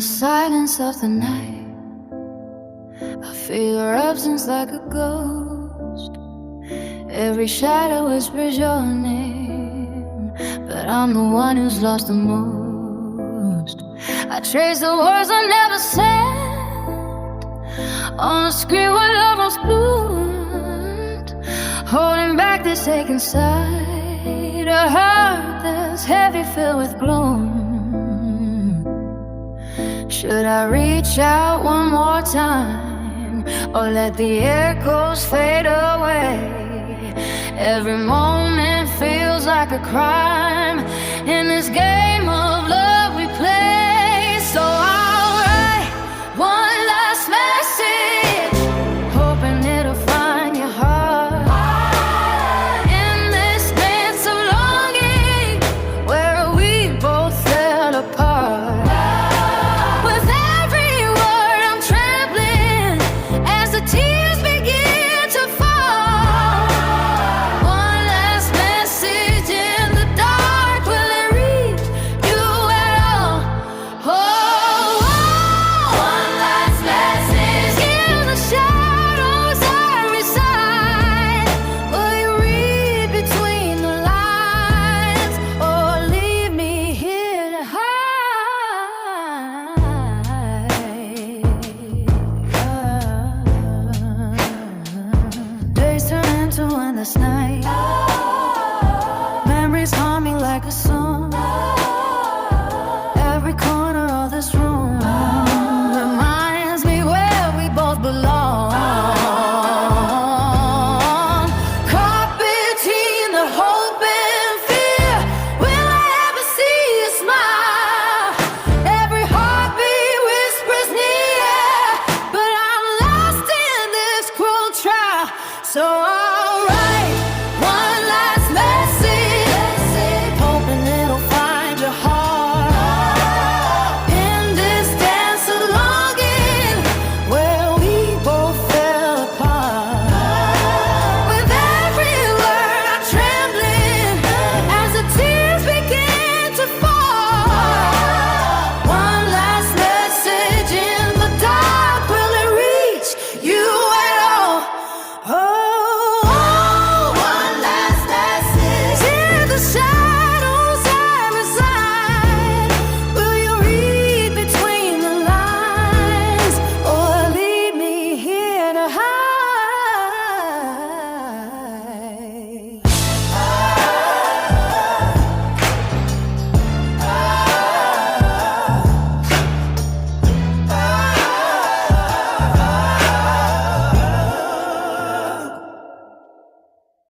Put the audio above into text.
silence of the night, I feel your absence like a ghost. Every shadow whispers your name, but I'm the one who's lost the most. I trace the words I never said on a screen where love was bloomed, holding back this ache inside a heart that's heavy, filled with gloom. Should I reach out one more time, or let the echoes fade away? Every moment feels like a crime in this game of love